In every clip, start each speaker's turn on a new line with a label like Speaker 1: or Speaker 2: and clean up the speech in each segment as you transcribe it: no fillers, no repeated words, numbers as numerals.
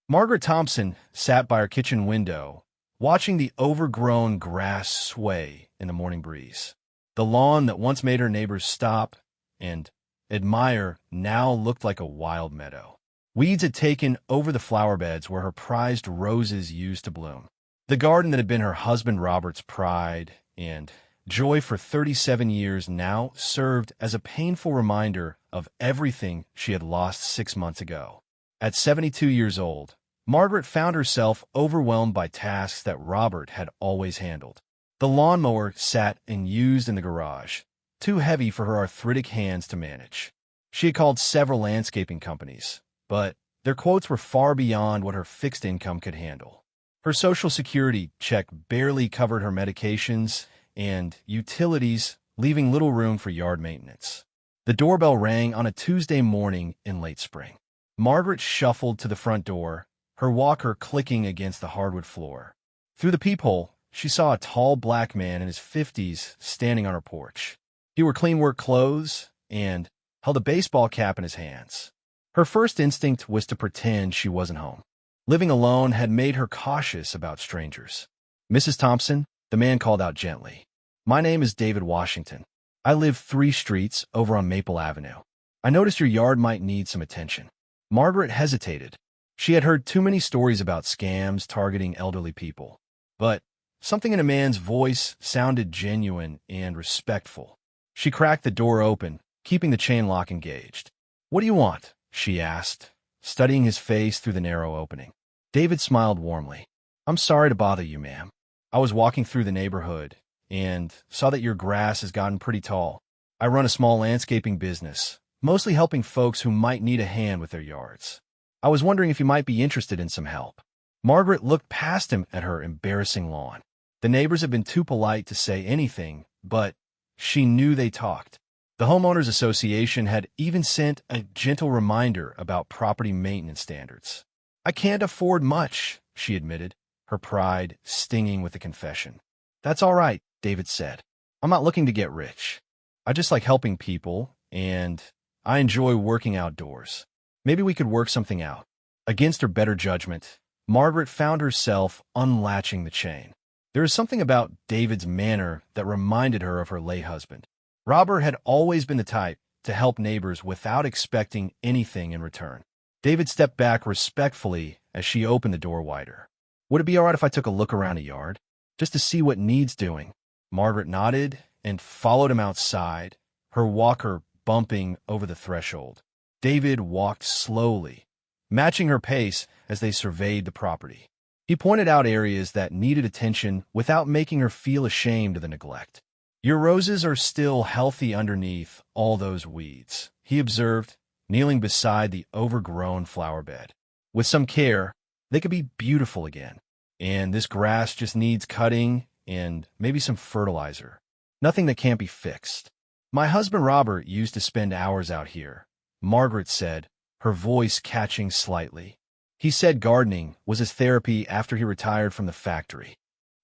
Speaker 1: Margaret Thompson sat by her kitchen window, watching the overgrown grass sway in the morning breeze. The lawn that once made her neighbors stop and admire now looked like a wild meadow. Weeds had taken over the flower beds where her prized roses used to bloom. The garden that had been her husband Robert's pride and joy for 37 years now served as a painful reminder of everything she had lost 6 months ago. At 72 years old, Margaret found herself overwhelmed by tasks that Robert had always handled. The lawnmower sat unused in the garage, too heavy for her arthritic hands to manage. She had called several landscaping companies, but their quotes were far beyond what her fixed income could handle. Her Social Security check barely covered her medications and utilities, leaving little room for yard maintenance. The doorbell rang on a Tuesday morning in late spring. Margaret shuffled to the front door, her walker clicking against the hardwood floor. Through the peephole, she saw a tall black man in his 50s standing on her porch. He wore clean work clothes and held a baseball cap in his hands. Her first instinct was to pretend she wasn't home. Living alone had made her cautious about strangers. "Mrs. Thompson," the man called out gently. "My name is David Washington. I live 3 streets over on Maple Avenue. I noticed your yard might need some attention." Margaret hesitated. She had heard too many stories about scams targeting elderly people. But something in a man's voice sounded genuine and respectful. She cracked the door open, keeping the chain lock engaged. "What do you want?" she asked, studying his face through the narrow opening. David smiled warmly. "I'm sorry to bother you, ma'am. I was walking through the neighborhood and saw that your grass has gotten pretty tall. I run a small landscaping business, mostly helping folks who might need a hand with their yards. I was wondering if you might be interested in some help." Margaret looked past him at her embarrassing lawn. The neighbors had been too polite to say anything, but she knew they talked. The Homeowners Association had even sent a gentle reminder about property maintenance standards. "I can't afford much," she admitted, her pride stinging with the confession. "That's all right," David said. "I'm not looking to get rich. I just like helping people, and I enjoy working outdoors. Maybe we could work something out." Against her better judgment, Margaret found herself unlatching the chain. There was something about David's manner that reminded her of her late husband. Robert had always been the type to help neighbors without expecting anything in return. David stepped back respectfully as she opened the door wider. "Would it be all right if I took a look around the yard, just to see what needs doing?" Margaret nodded and followed him outside, her walker bumping over the threshold. David walked slowly, matching her pace as they surveyed the property. He pointed out areas that needed attention without making her feel ashamed of the neglect. "Your roses are still healthy underneath all those weeds," he observed, kneeling beside the overgrown flower bed. "With some care, they could be beautiful again. And this grass just needs cutting and maybe some fertilizer. Nothing that can't be fixed. My husband Robert used to spend hours out here," Margaret said, her voice catching slightly. "He said gardening was his therapy after he retired from the factory."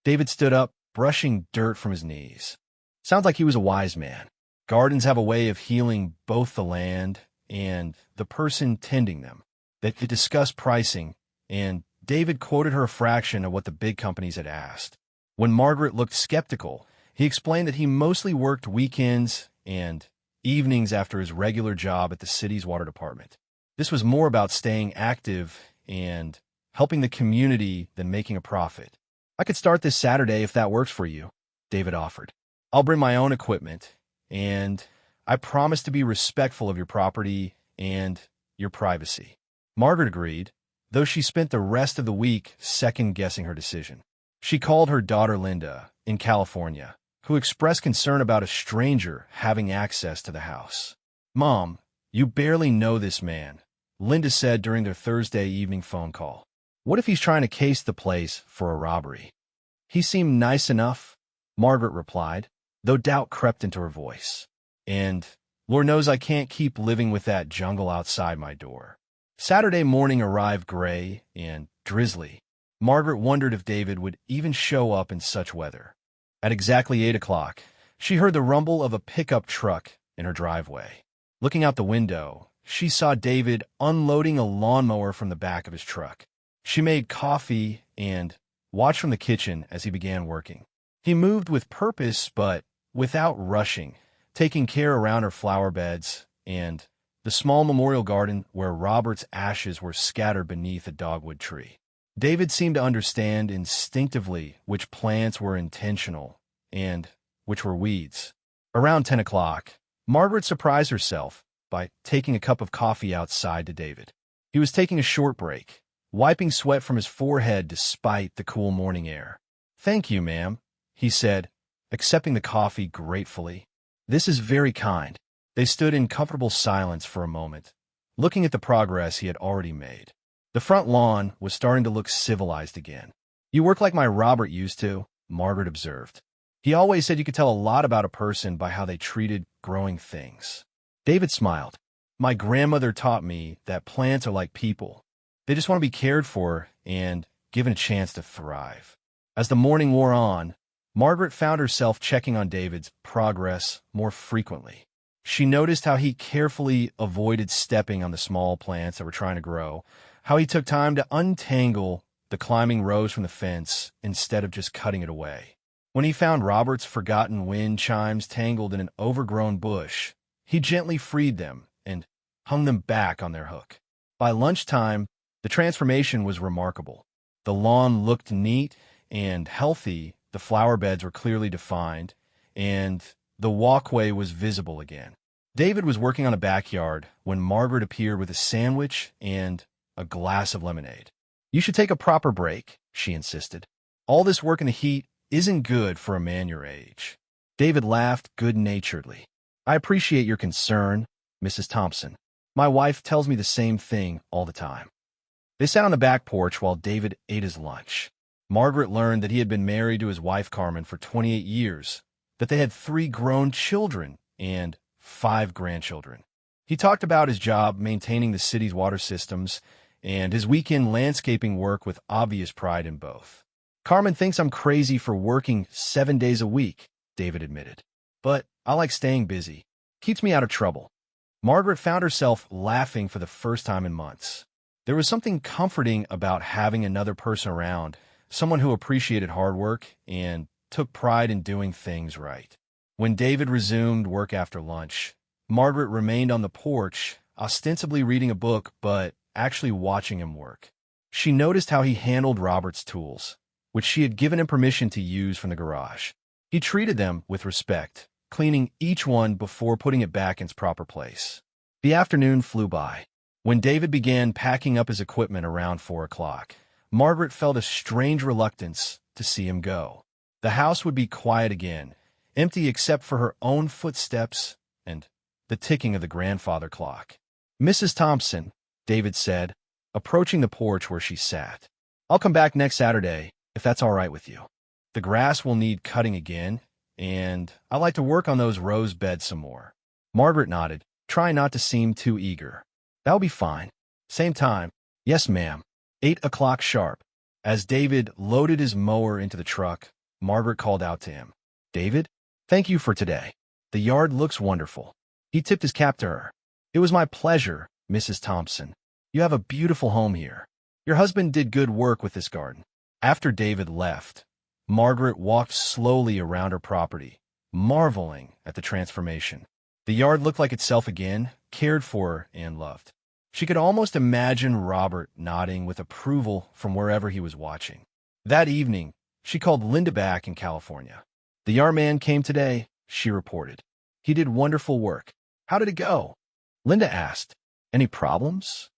Speaker 1: David stood up, brushing dirt from his knees. Sounds like he was a wise man. Gardens have a way of healing both the land and the person tending them. They discussed pricing, and David quoted her a fraction of what the big companies had asked. When Margaret looked skeptical, he explained that he mostly worked weekends and evenings after his regular job at the city's water department. This was more about staying active and helping the community than making a profit. "I could start this Saturday if that works for you," David offered. "I'll bring my own equipment, and I promise to be respectful of your property and your privacy." Margaret agreed, though she spent the rest of the week second-guessing her decision. She called her daughter Linda, in California, who expressed concern about a stranger having access to the house. "Mom, you barely know this man," Linda said during their Thursday evening phone call. "What if he's trying to case the place for a robbery?" "He seemed nice enough," Margaret replied, though doubt crept into her voice. "And Lord knows I can't keep living with that jungle outside my door." Saturday morning arrived gray and drizzly. Margaret wondered if David would even show up in such weather. At exactly 8 o'clock, she heard the rumble of a pickup truck in her driveway. Looking out the window, she saw David unloading a lawnmower from the back of his truck. She made coffee and watched from the kitchen as he began working. He moved with purpose, but without rushing, taking care around her flower beds and the small memorial garden where Robert's ashes were scattered beneath a dogwood tree. David seemed to understand instinctively which plants were intentional and which were weeds. Around 10 o'clock, Margaret surprised herself by taking a cup of coffee outside to David. He was taking a short break, wiping sweat from his forehead despite the cool morning air. "Thank you, ma'am," he said, accepting the coffee gratefully. "This is very kind." They stood in comfortable silence for a moment, looking at the progress he had already made. The front lawn was starting to look civilized again. "You work like my Robert used to," Margaret observed. "He always said you could tell a lot about a person by how they treated growing things." David smiled. "My grandmother taught me that plants are like people. They just want to be cared for and given a chance to thrive." As the morning wore on, Margaret found herself checking on David's progress more frequently. She noticed how he carefully avoided stepping on the small plants that were trying to grow, how he took time to untangle the climbing rose from the fence instead of just cutting it away. When he found Robert's forgotten wind chimes tangled in an overgrown bush, he gently freed them and hung them back on their hook. By lunchtime, the transformation was remarkable. The lawn looked neat and healthy, the flower beds were clearly defined, and the walkway was visible again. David was working on a backyard when Margaret appeared with a sandwich and a glass of lemonade. "You should take a proper break," she insisted. "All this work in the heat isn't good for a man your age." David laughed good-naturedly. "I appreciate your concern, Mrs. Thompson. My wife tells me the same thing all the time." They sat on the back porch while David ate his lunch. Margaret learned that he had been married to his wife Carmen for 28 years, that they had 3 grown children and 5 grandchildren. He talked about his job maintaining the city's water systems and his weekend landscaping work with obvious pride in both. "Carmen thinks I'm crazy for working 7 days a week," David admitted. "But I like staying busy. Keeps me out of trouble." Margaret found herself laughing for the first time in months. There was something comforting about having another person around, someone who appreciated hard work and took pride in doing things right. When David resumed work after lunch, Margaret remained on the porch, ostensibly reading a book, but actually watching him work. She noticed how he handled Robert's tools, which she had given him permission to use from the garage. He treated them with respect, cleaning each one before putting it back in its proper place. The afternoon flew by. When David began packing up his equipment around 4 o'clock, Margaret felt a strange reluctance to see him go. The house would be quiet again, empty except for her own footsteps and the ticking of the grandfather clock. "Mrs. Thompson," David said, approaching the porch where she sat. "I'll come back next Saturday, if that's all right with you. The grass will need cutting again, and I like to work on those rose beds some more." Margaret nodded, trying not to seem too eager. "That'll be fine. Same time." "Yes, ma'am." 8 o'clock sharp. As David loaded his mower into the truck, Margaret called out to him. "David, thank you for today. The yard looks wonderful." He tipped his cap to her. "It was my pleasure, Mrs. Thompson. You have a beautiful home here. Your husband did good work with this garden." After David left, Margaret walked slowly around her property, marveling at the transformation. The yard looked like itself again, cared for and loved. She could almost imagine Robert nodding with approval from wherever he was watching. That evening, she called Linda back in California. "The yard man came today," she reported. "He did wonderful work." "How did it go?" Linda asked. "Any problems?"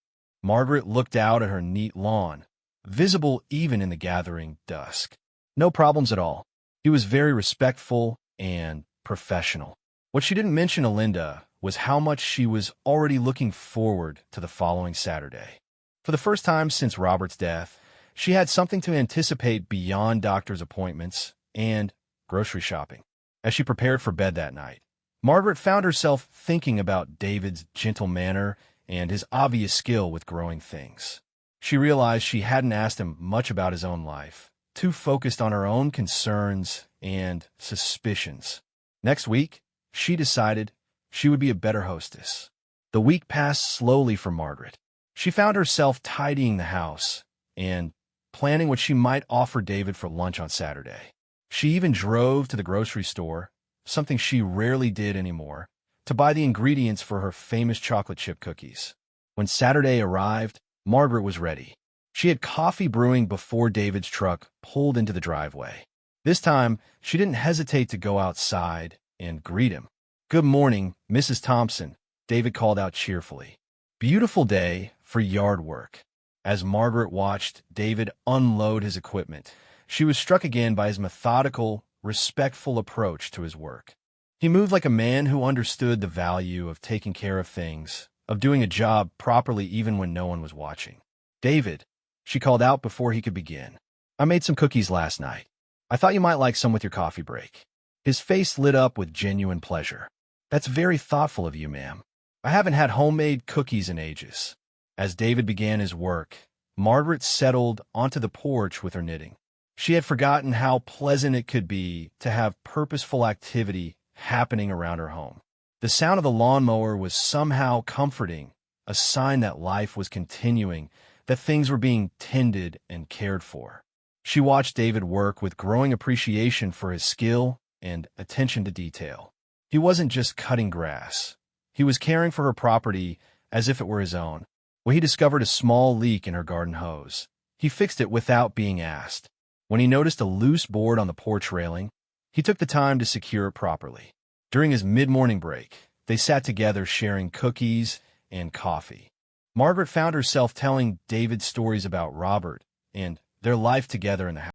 Speaker 1: Margaret looked out at her neat lawn, visible even in the gathering dusk. "No problems at all. He was very respectful and professional." What she didn't mention to Linda was how much she was already looking forward to the following Saturday. For the first time since Robert's death, she had something to anticipate beyond doctor's appointments and grocery shopping. As she prepared for bed that night, Margaret found herself thinking about David's gentle manner and his obvious skill with growing things. She realized she hadn't asked him much about his own life, too focused on her own concerns and suspicions. Next week, she decided she would be a better hostess. The week passed slowly for Margaret. She found herself tidying the house, and planning what she might offer David for lunch on Saturday. She even drove to the grocery store, something she rarely did anymore, to buy the ingredients for her famous chocolate chip cookies. When Saturday arrived, Margaret was ready. She had coffee brewing before David's truck pulled into the driveway. This time, she didn't hesitate to go outside and greet him. "Good morning, Mrs. Thompson," David called out cheerfully. "Beautiful day for yard work." As Margaret watched David unload his equipment, she was struck again by his methodical, respectful approach to his work. He moved like a man who understood the value of taking care of things, of doing a job properly even when no one was watching. "David," she called out before he could begin, "I made some cookies last night. I thought you might like some with your coffee break." His face lit up with genuine pleasure. "That's very thoughtful of you, ma'am. I haven't had homemade cookies in ages." As David began his work, Margaret settled onto the porch with her knitting. She had forgotten how pleasant it could be to have purposeful activity happening around her home. The sound of the lawnmower was somehow comforting, a sign that life was continuing, that things were being tended and cared for. She watched David work with growing appreciation for his skill and attention to detail. He wasn't just cutting grass. He was caring for her property as if it were his own. When he discovered a small leak in her garden hose, he fixed it without being asked. When he noticed a loose board on the porch railing, he took the time to secure it properly. During his mid-morning break, they sat together sharing cookies and coffee. Margaret found herself telling David stories about Robert and their life together in the house.